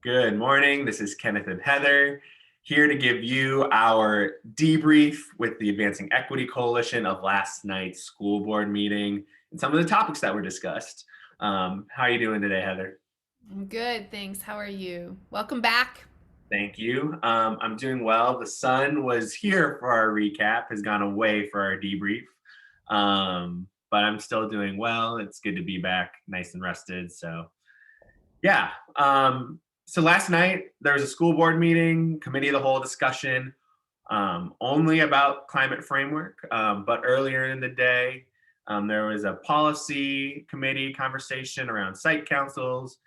Good morning. This is Kenneth and Heather here to give you our debrief with the Advancing Equity Coalition of last night's school board meeting and some of the topics that were discussed. How are you doing today, Heather? I'm good, thanks. How are you? Welcome back. Thank you. I'm doing well. The sun was here for our recap, has gone away for our debrief. But I'm still doing well. It's good to be back, nice and rested. So yeah. So last night there was a school board meeting, committee of the whole discussion, only about climate framework. But earlier in the day, there was a policy committee conversation around site councils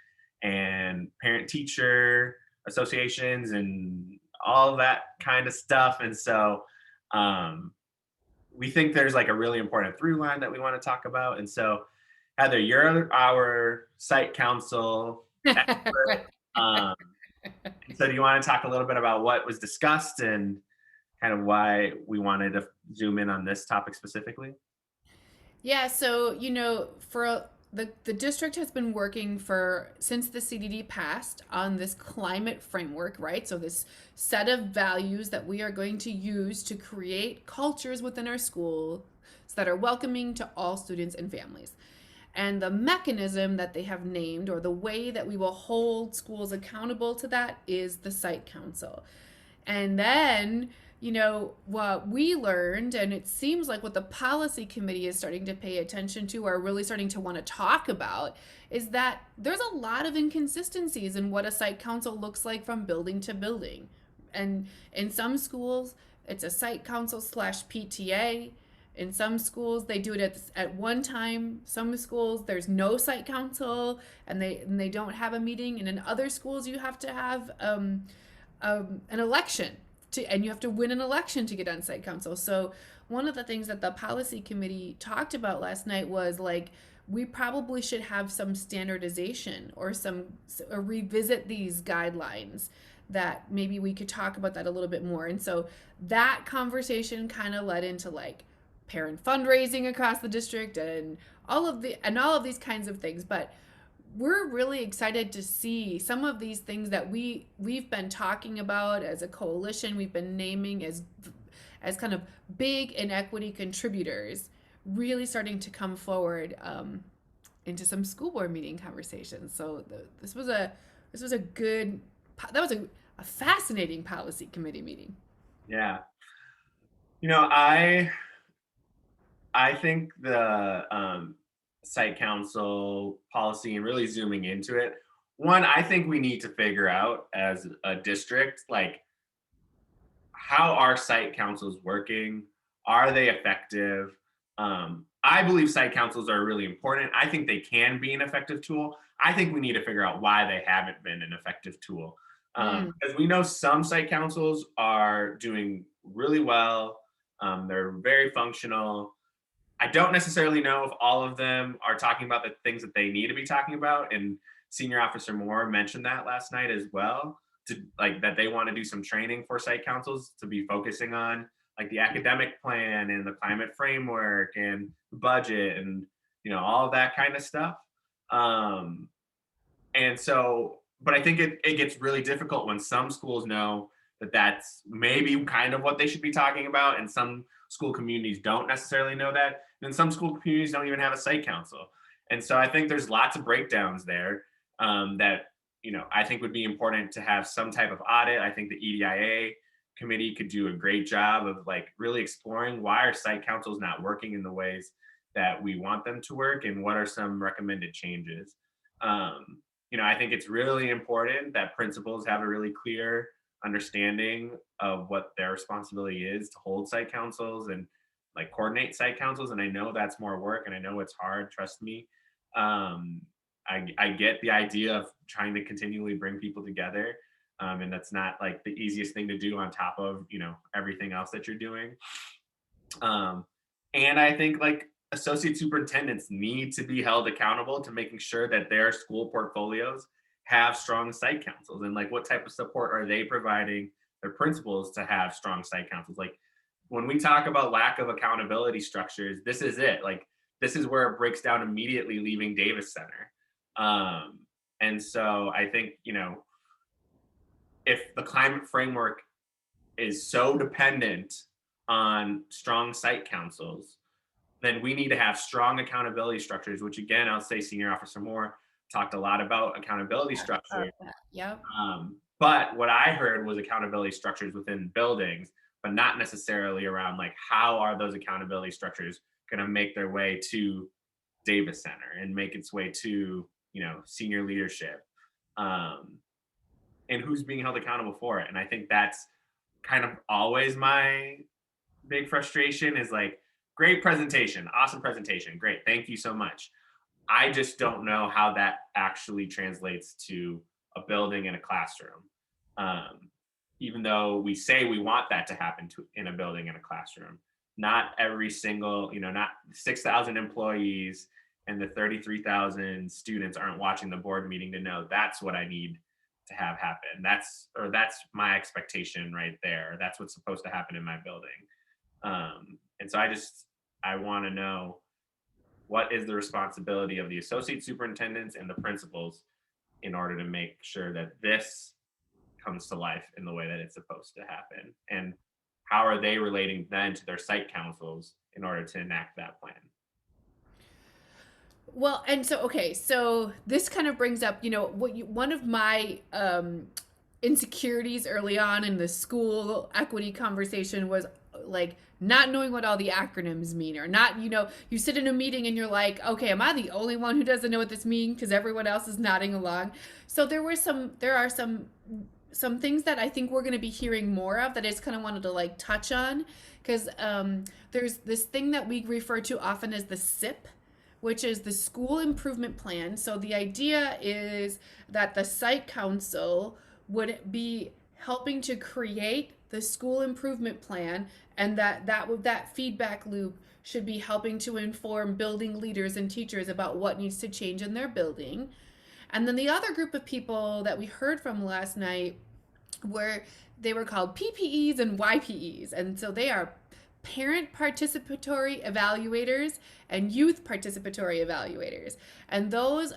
and parent teacher associations and all that kind of stuff. And so um, we think there's like a really important through line that we want to talk about. And so, Heather, you're our site council expert. Um, so, do you want to talk a little bit about what was discussed and kind of why we wanted to zoom in on this topic specifically? Yeah, so for the district has been working for since the CDD passed on this climate framework, right? So this set of values that we are going to use to create cultures within our schools that are welcoming to all students and families. And the mechanism that they have named, or the way that we will hold schools accountable to that, is the site council. And then, what we learned, and it seems like what the policy committee is starting to pay attention to or really starting to want to talk about, is that there's a lot of inconsistencies in what a site council looks like from building to building. And in some schools, it's a site council slash PTA. In some schools, they do it at one time. Some schools, there's no site council, and they don't have a meeting. And in other schools, you have to have an election and you have to win an election to get on site council. So one of the things that the policy committee talked about last night was like, we probably should have some standardization or revisit these guidelines, that maybe we could talk about that a little bit more. And so that conversation kind of led into like parent fundraising across the district and all of these kinds of things. But we're really excited to see some of these things that we've been talking about as a coalition, we've been naming as kind of big inequity contributors, really starting to come forward into some school board meeting conversations. So this was a good that was a fascinating policy committee meeting. Yeah. I think the site council policy and really zooming into it. One, I think we need to figure out as a district, like how are site councils working? Are they effective? I believe site councils are really important. I think they can be an effective tool. I think we need to figure out why they haven't been an effective tool. Mm. Because we know some site councils are doing really well, they're very functional. I don't necessarily know if all of them are talking about the things that they need to be talking about. And Senior Officer Moore mentioned that last night as well, to like that they want to do some training for site councils to be focusing on like the academic plan and the climate framework and budget and all of that kind of stuff. Um, and so, but I think it gets really difficult when some schools know that that's maybe kind of what they should be talking about, and some school communities don't necessarily know that. And some school communities don't even have a site council. And so I think there's lots of breakdowns there that I think would be important to have some type of audit. I think the EDIA committee could do a great job of like really exploring why are site councils not working in the ways that we want them to work, and what are some recommended changes. I think it's really important that principals have a really clear understanding of what their responsibility is to hold site councils and like coordinate site councils. And I know that's more work and I know it's hard, trust me. Um, I get the idea of trying to continually bring people together. And that's not like the easiest thing to do on top of, everything else that you're doing. Um, and I think like associate superintendents need to be held accountable to making sure that their school portfolios have strong site councils, and like what type of support are they providing their principals to have strong site councils. Like when we talk about lack of accountability structures, this is it. Like this is where it breaks down immediately leaving Davis Center. And so I think, if the climate framework is so dependent on strong site councils, then we need to have strong accountability structures, which again, I'll say Senior Officer Moore talked a lot about accountability structure. Yep. But what I heard was accountability structures within buildings, but not necessarily around like how are those accountability structures going to make their way to Davis Center and make its way to, senior leadership, um, and who's being held accountable for it. And I think that's kind of always my big frustration is like, great presentation, awesome presentation, great, thank you so much. I just don't know how that actually translates to a building and a classroom. Um, Even though we say we want that to happen in a building and a classroom, not every single, not 6,000 employees and the 33,000 students aren't watching the board meeting to know that's what I need to have happen. That's my expectation right there. That's what's supposed to happen in my building. And so I want to know what is the responsibility of the associate superintendents and the principals in order to make sure that this comes to life in the way that it's supposed to happen, and how are they relating then to their site councils in order to enact that plan. Well, and so okay, so this kind of brings up, one of my insecurities early on in the school equity conversation was like not knowing what all the acronyms mean, or not, you sit in a meeting and you're like, okay, am I the only one who doesn't know what this means because everyone else is nodding along? So there are some things that I think we're going to be hearing more of that I just kind of wanted to like touch on, because there's this thing that we refer to often as the SIP, which is the school improvement plan. So the idea is that the site council would be helping to create the school improvement plan, and that feedback loop should be helping to inform building leaders and teachers about what needs to change in their building. And then the other group of people that we heard from last night were they were called PPEs and YPEs. And so they are parent participatory evaluators and youth participatory evaluators. And those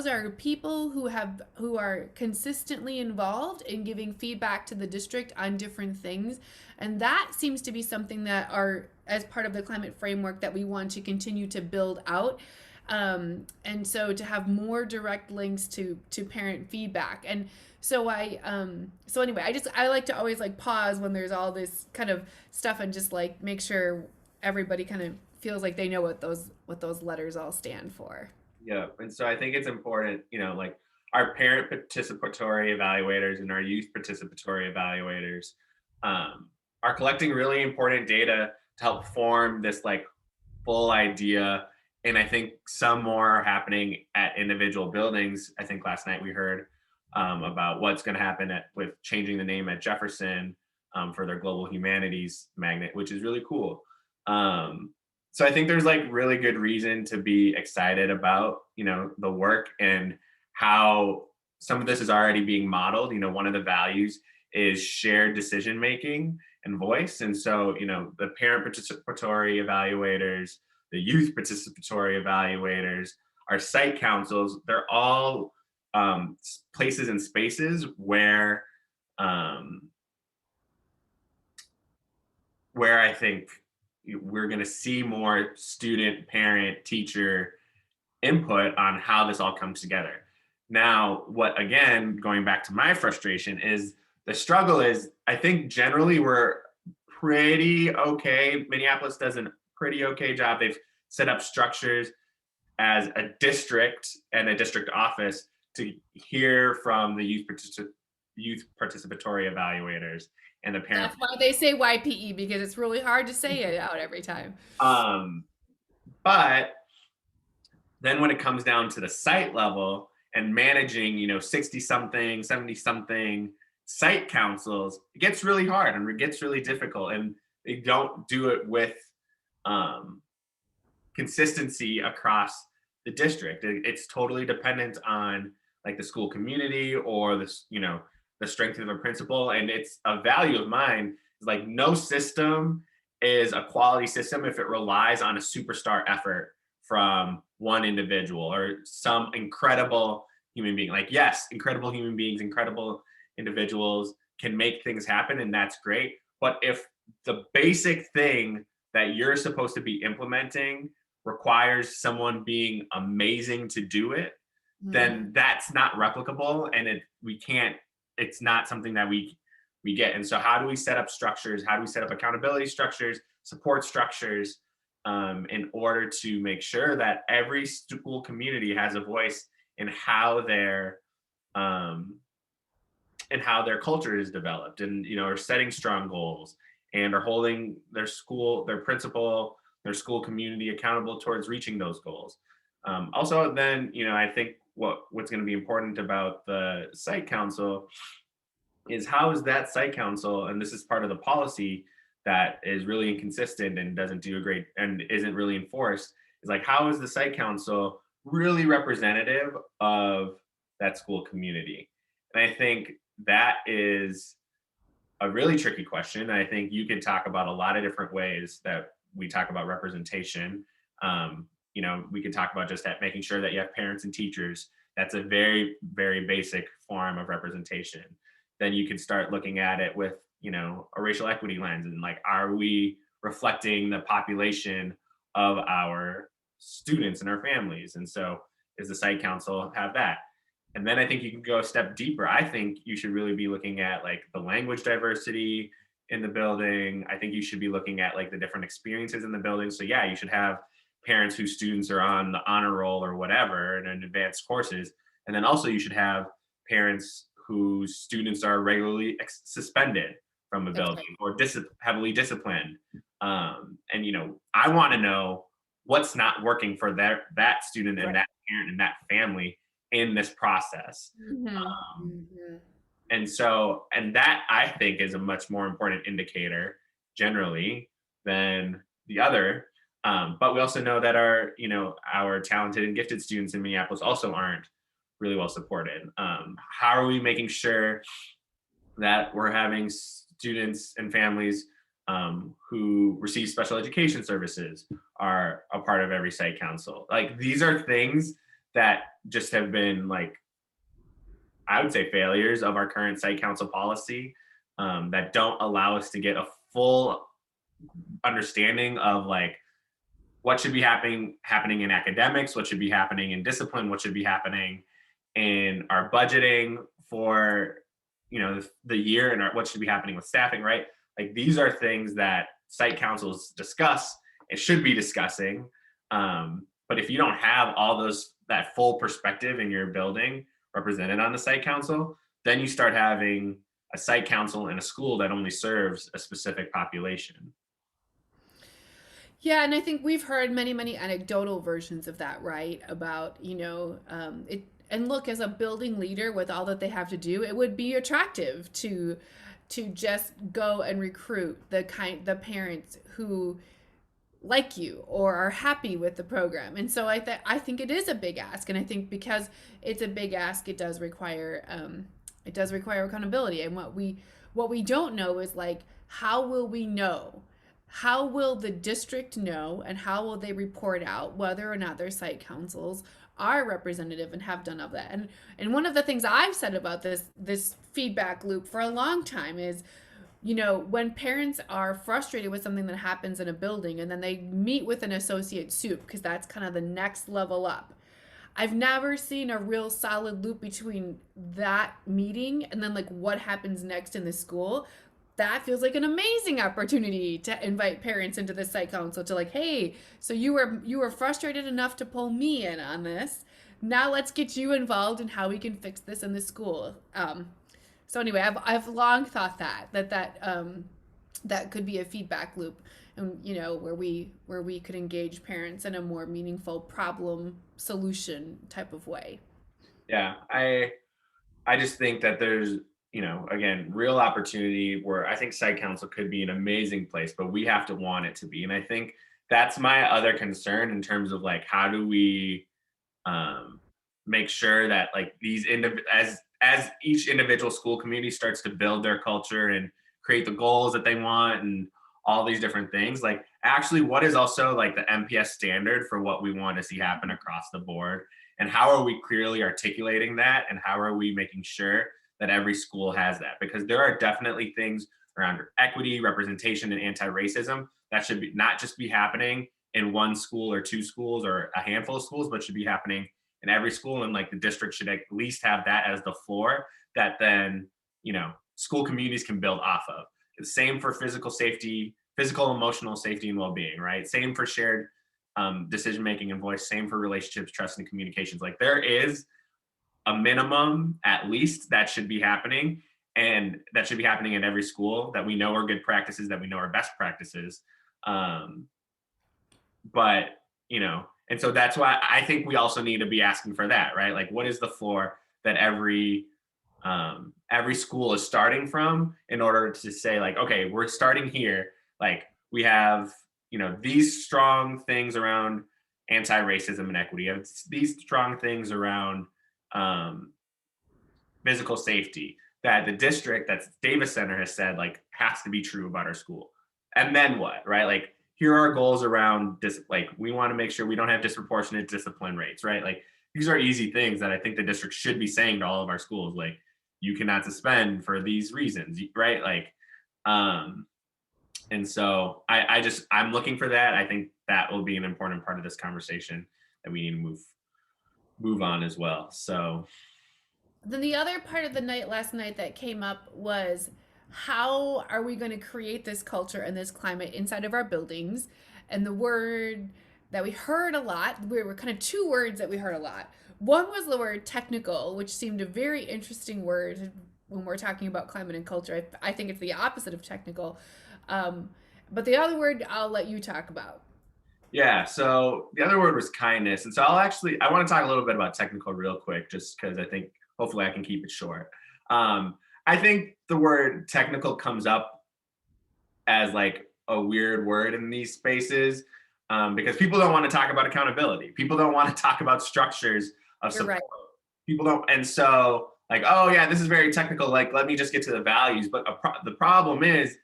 are people who are consistently involved in giving feedback to the district on different things. And that seems to be something that are as part of the climate framework that we want to continue to build out. And so to have more direct links to parent feedback. And so anyway, I like to always like pause when there's all this kind of stuff and just like make sure everybody kind of feels like they know what those letters all stand for. Yeah, and so I think it's important, like our parent participatory evaluators and our youth participatory evaluators are collecting really important data to help form this like full idea. And I think some more are happening at individual buildings. I think last night we heard about what's going to happen with changing the name at Jefferson for their global humanities magnet, which is really cool. So I think there's like really good reason to be excited about, the work and how some of this is already being modeled. One of the values is shared decision making and voice. And so, the parent participatory evaluators, the youth participatory evaluators, our site councils, they're all places and spaces where I think we're going to see more student, parent, teacher input on how this all comes together. Now, what again, going back to my frustration, is the struggle is I think generally we're pretty okay. Minneapolis does a pretty okay job. They've set up structures as a district and a district office to hear from the youth participatory evaluators and the parent. That's why they say YPE, because it's really hard to say it out every time. But then when it comes down to the site level and managing, 60 something, 70 something site councils, it gets really hard and it gets really difficult, and they don't do it with consistency across the district. It's totally dependent on like the school community or the strength of a principal. And it's a value of mine is like no system is a quality system if it relies on a superstar effort from one individual or some incredible human being. Like, yes, incredible human beings, incredible individuals can make things happen, and that's great. But if the basic thing that you're supposed to be implementing requires someone being amazing to do it, Mhm. then that's not replicable, and we can't, it's not something that we get. And so how do we set up structures, how do we set up accountability structures, support structures, in order to make sure that every school community has a voice in um, how their culture is developed, and are setting strong goals, and are holding their school, their principal, their school community accountable towards reaching those goals. Also, then I think what's going to be important about the site council is how is that site council, and this is part of the policy that is really inconsistent and doesn't do a great and isn't really enforced, is like how is the site council really representative of that school community? And I think that is a really tricky question. I think you could talk about a lot of different ways that we talk about representation. We could talk about just that, making sure that you have parents and teachers. That's a very, very basic form of representation. Then you could start looking at it with, a racial equity lens, and like, are we reflecting the population of our students and our families? And so, does the site council have that? And then I think you can go a step deeper. I think you should really be looking at like the language diversity in the building. I think you should be looking at like the different experiences in the building. So yeah, you should have parents whose students are on the honor roll or whatever and in advanced courses. And then also you should have parents whose students are regularly suspended from a That's building right. or heavily disciplined. And I want to know what's not working for that student and Right. that parent and that family in this process. Mhm. Um, Mhm. and that I think is a much more important indicator generally than the other. But we also know that our talented and gifted students in Minneapolis also aren't really well supported. How are we making sure that we're having students and families who receive special education services are a part of every site council? Like, these are things that just have been, like, I would say, failures of our current site council policy, that don't allow us to get a full understanding of like what should be happening in academics, what should be happening in discipline, what should be happening in our budgeting for the year, and what should be happening with staffing, right? Like, these are things that site councils discuss and should be discussing. But if you don't have all those, that full perspective in your building represented on the site council, then you start having a site council in a school that only serves a specific population. Yeah, and I think we've heard many, many anecdotal versions of that, right? About, it, and look, as a building leader with all that they have to do, it would be attractive to just go and recruit the parents who like you or are happy with the program. And so I think it is a big ask, and I think because it's a big ask, it does require accountability. And what we don't know is like, how will we know? How will the district know, and how will they report out whether or not their site councils are representative and have done of that? And one of the things I've said about this feedback loop for a long time is, when parents are frustrated with something that happens in a building and then they meet with an associate soup, because that's kind of the next level up. I've never seen a real solid loop between that meeting and then like what happens next in the school. That feels like an amazing opportunity to invite parents into the site council to like, hey, so you were frustrated enough to pull me in on this. Now let's get you involved in how we can fix this in the school. So anyway, I've long thought that could be a feedback loop, and where we could engage parents in a more meaningful problem solution type of way. Yeah, I just think that there's, again, real opportunity where I think site council could be an amazing place, but we have to want it to be. And I think that's my other concern in terms of like, how do we um, make sure that like as each individual school community starts to build their culture and create the goals that they want and all these different things, like actually what is also like the MPS standard for what we want to see happen across the board, and how are we clearly articulating that, and how are we making sure that every school has that, because there are definitely things around equity, representation, and anti-racism that should be not just be happening in one school or two schools or a handful of schools, but should be happening in every school. And like the district should at least have that as the floor that then, school communities can build off of. Same for physical safety, physical, emotional safety, and well-being, right? Same for shared decision making and voice. Same for relationships, trust, and communications. Like there is a minimum, at least, that should be happening, and that should be happening in every school that we know are good practices, that we know are best practices. Um, but and so that's why I think we also need to be asking for that, right? Like, what is the floor that every school is starting from, in order to say like, okay, we're starting here. Like we have, these strong things around anti-racism and equity. These strong things around um, physical safety that the district, that's Davis Center, has said like has to be true about our school. And then what, right? Like here are our goals around this. Like we want to make sure we don't have disproportionate discipline rates, right? Like these are easy things that I think the district should be saying to all of our schools. Like you cannot suspend for these reasons, right? Like, and so I'm looking for that. I think that will be an important part of this conversation that we need to move on as well. So Then the other part of the night last night that came up was, how are we going to create this culture and this climate inside of our buildings? And the word that we heard a lot, we were kind of two words that we heard a lot. One was the word technical, which seemed a very interesting word when we're talking about climate and culture. I think it's the opposite of technical. Um, but the other word I'll let you talk about. yeah, so the other word was kindness. And so I want to talk a little bit about technical real quick, just because I think hopefully I can keep it short. I think the word technical comes up as like a weird word in these spaces, because people don't want to talk about accountability. People don't want to talk about structures of You're support. right. People don't. And so like, oh yeah, this is very technical. Like, let me just get to the values. But the problem is,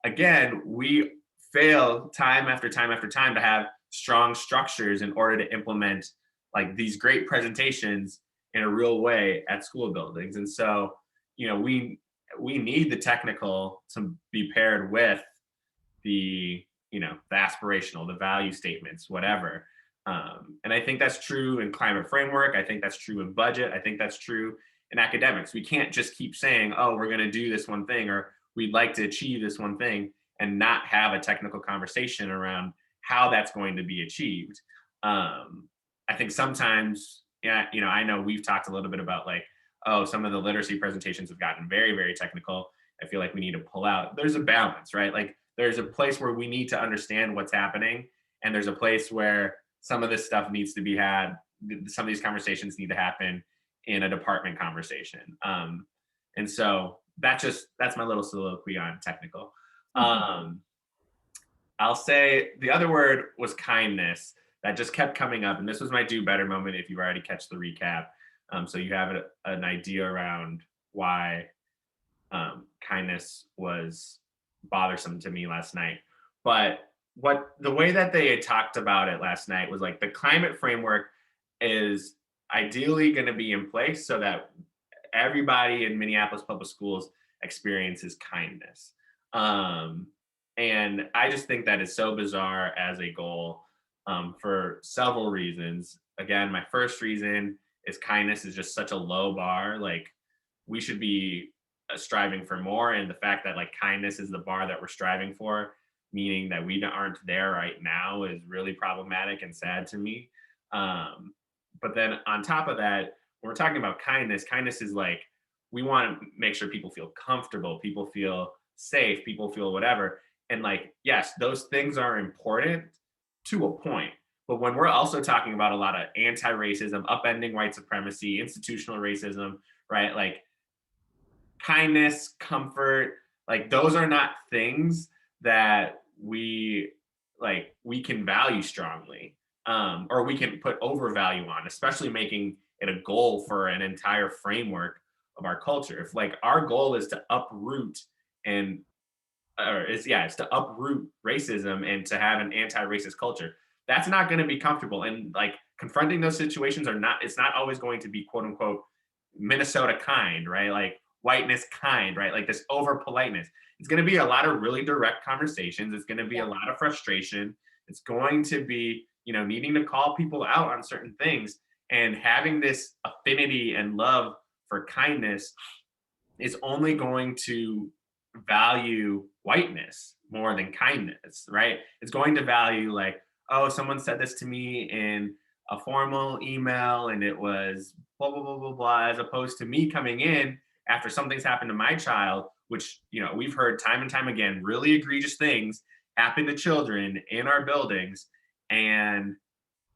again, we fail time after time after time to have strong structures in order to implement like these great presentations in a real way at school buildings. And so, we need the technical to be paired with the aspirational, the value statements, whatever. And I think that's true in climate framework. I think that's true in budget. I think that's true in academics. We can't just keep saying, oh, we're going to do this one thing, or we'd like to achieve this one thing, and not have a technical conversation around how that's going to be achieved. I think sometimes, yeah, I know we've talked a little bit about like, oh, some of the literacy presentations have gotten very, very technical. I feel like we need to pull out. There's a balance, right? Like there's a place where we need to understand what's happening, and there's a place where some of this stuff needs to be had. Some of these conversations need to happen in a department conversation. And so that's my little soliloquy on technical. Um, I'll say the other word was kindness, that just kept coming up, and this was my do better moment. If you already catch the recap, so you have an idea around why kindness was bothersome to me last night. But the way that they had talked about it last night was like the climate framework is ideally going to be in place so that everybody in Minneapolis public schools experiences kindness. And I just think that is so bizarre as a goal, for several reasons. Again, my first reason is kindness is just such a low bar. Like we should be striving for more, and the fact that like kindness is the bar that we're striving for, meaning that we aren't there right now, is really problematic and sad to me. But then on top of that, when we're talking about kindness is like we want to make sure people feel comfortable, people feel safe, people feel whatever. And like, yes, those things are important to a point. But when we're also talking about a lot of anti-racism, upending white supremacy, institutional racism, right? Like kindness, comfort, like those are not things that we can value strongly, or we can put overvalue on, especially making it a goal for an entire framework of our culture. If like our goal is to uproot and it's to uproot racism and to have an anti-racist culture, that's not going to be comfortable. And like confronting those situations it's not always going to be quote unquote Minnesota kind, right? Like whiteness kind, right? Like this over politeness. It's going to be a lot of really direct conversations. It's going to be a Yeah. lot of frustration. It's going to be, needing to call people out on certain things, and having this affinity and love for kindness is only going to value whiteness more than kindness, right? It's going to value like, oh, someone said this to me in a formal email and it was blah blah blah blah blah, as opposed to me coming in after something's happened to my child, which we've heard time and time again, really egregious things happen to children in our buildings, and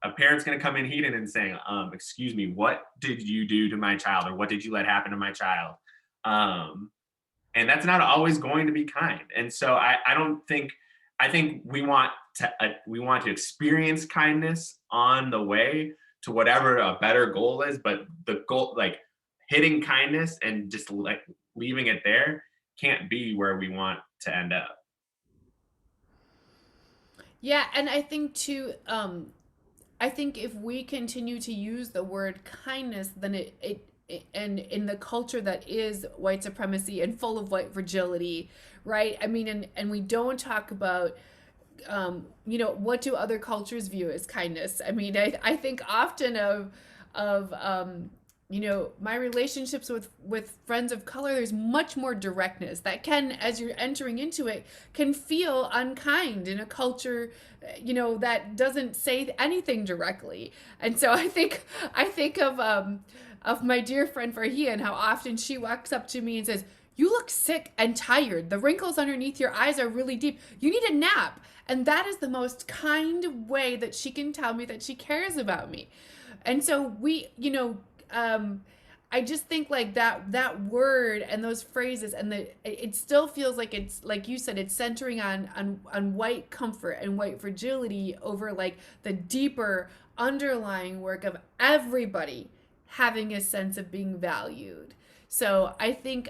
a parent's going to come in heated and saying, excuse me, what did you do to my child, or what did you let happen to my child? um, and that's not always going to be kind. And so I don't think, I think we want to experience kindness on the way to whatever a better goal is, but the goal, like hitting kindness and just like leaving it there, can't be where we want to end up. Yeah, and I think too, I think if we continue to use the word kindness, then and in the culture that is white supremacy and full of white fragility, right? I mean, and we don't talk about, what do other cultures view as kindness? I mean, I think often of my relationships with friends of color, there's much more directness that can, as you're entering into it, can feel unkind in a culture, that doesn't say anything directly. And so I think of my dear friend Farhia, and how often she walks up to me and says, "You look sick and tired. The wrinkles underneath your eyes are really deep. You need a nap." And that is the most kind way that she can tell me that she cares about me. And so I just think like that word and those phrases, and it still feels like, it's like you said, it's centering on white comfort and white fragility over like the deeper underlying work of everybody having a sense of being valued. So I think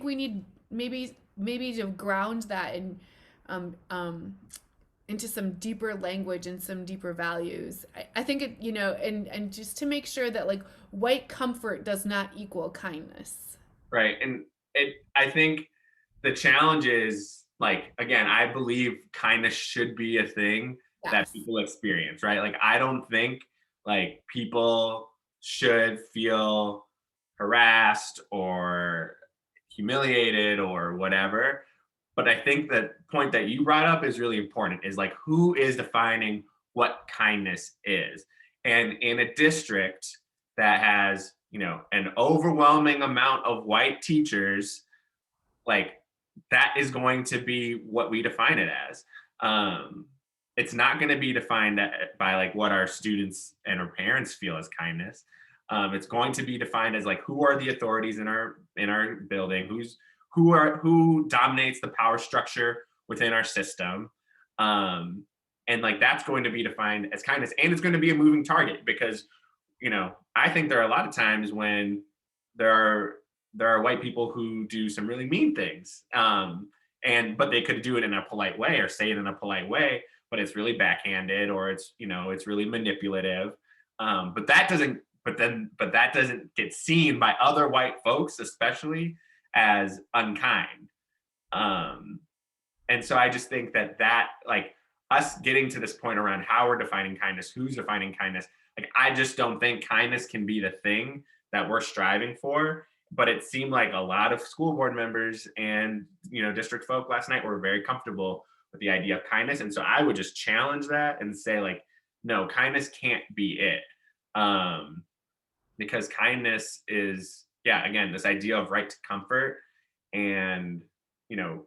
we need maybe to ground that in um, um, into some deeper language and some deeper values. I think it, and just to make sure that like white comfort does not equal kindness. Right. And I think the challenge is, like, again, I believe kindness should be a thing that Yes. people experience, right? Like, I don't think like people should feel harassed or humiliated or whatever. But I think the point that you brought up is really important, is like, who is defining what kindness is? And in a district that has, an overwhelming amount of white teachers, like, that is going to be what we define it as. Um, it's not going to be defined by like what our students and our parents feel as kindness. It's going to be defined as like, who are the authorities in our building, who dominates the power structure within our system, and like that's going to be defined as kindness, and it's going to be a moving target because I think there are a lot of times when there are there are white people who do some really mean things, and but they could do it in a polite way or say it in a polite way, but it's really backhanded, or it's really manipulative, but that doesn't but that doesn't get seen by other white folks, especially, as unkind. um, and so I just think that like us getting to this point around how we're defining kindness, who's defining kindness, like I just don't think kindness can be the thing that we're striving for. But it seemed like a lot of school board members and district folk last night were very comfortable with the idea of kindness. And so I would just challenge that and say, like, no, kindness can't be it. Um, because kindness is, yeah, again, this idea of right to comfort. And you know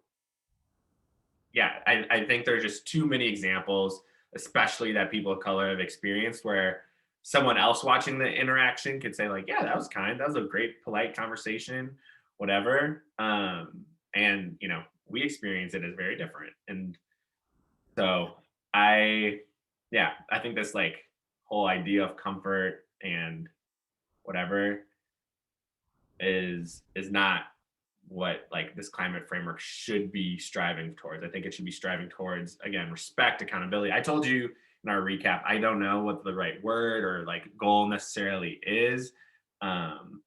yeah, I think there's just too many examples, especially that people of color have experienced, where someone else watching the interaction could say, like, yeah, that was kind, that was a great polite conversation, whatever. And we experience it as very different. And so I yeah, I think this like whole idea of comfort and whatever is not what like this climate framework should be striving towards. I think it should be striving towards, again, respect, accountability. I told you in our recap, I don't know what the right word or like goal necessarily is. Um,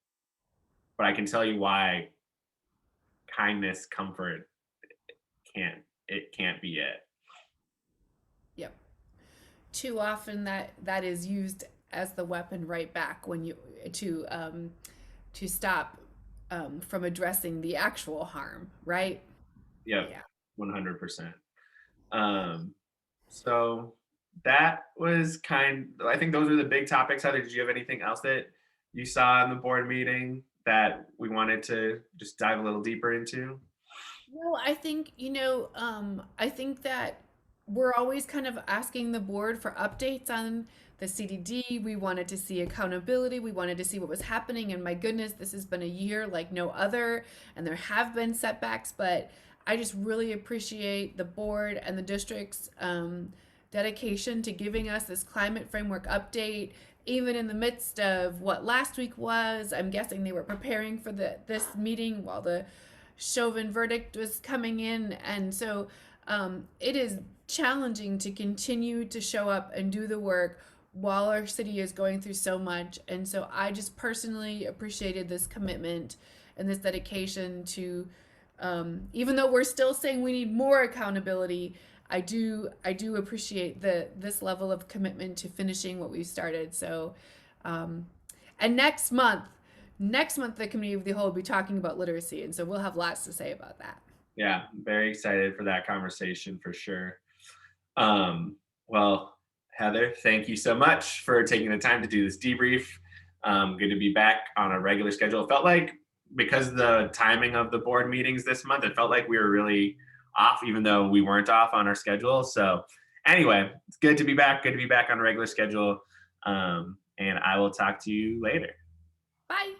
but I can tell you why kindness, comfort can't be it. Yep. Too often that is used as the weapon right back when you to stop from addressing the actual harm, right? Yep, Yeah. 100%. Um, so that was I think those are the big topics. Heather, did you have anything else that you saw in the board meeting that we wanted to just dive a little deeper into? No, I think, I think that we're always kind of asking the board for updates on the CDD. We wanted to see accountability. We wanted to see what was happening. And my goodness, this has been a year like no other. And there have been setbacks, but I just really appreciate the board and the district's dedication to giving us this climate framework update. Even in the midst of what last week was, I'm guessing they were preparing for this meeting while the Chauvin verdict was coming in. And so it is challenging to continue to show up and do the work while our city is going through so much. And so I just personally appreciated this commitment and this dedication to, even though we're still saying we need more accountability, I do appreciate this level of commitment to finishing what we've started. So, um, and next month the committee of the whole will be talking about literacy, and so we'll have lots to say about that. Yeah, very excited for that conversation for sure. Um, well, Heather, thank you so much for taking the time to do this debrief. Good to be back on a regular schedule. It felt like because of the timing of the board meetings this month, it felt like we were really off, even though we weren't off on our schedule. So, anyway, it's good to be back. Good to be back on a regular schedule. And I will talk to you later. Bye.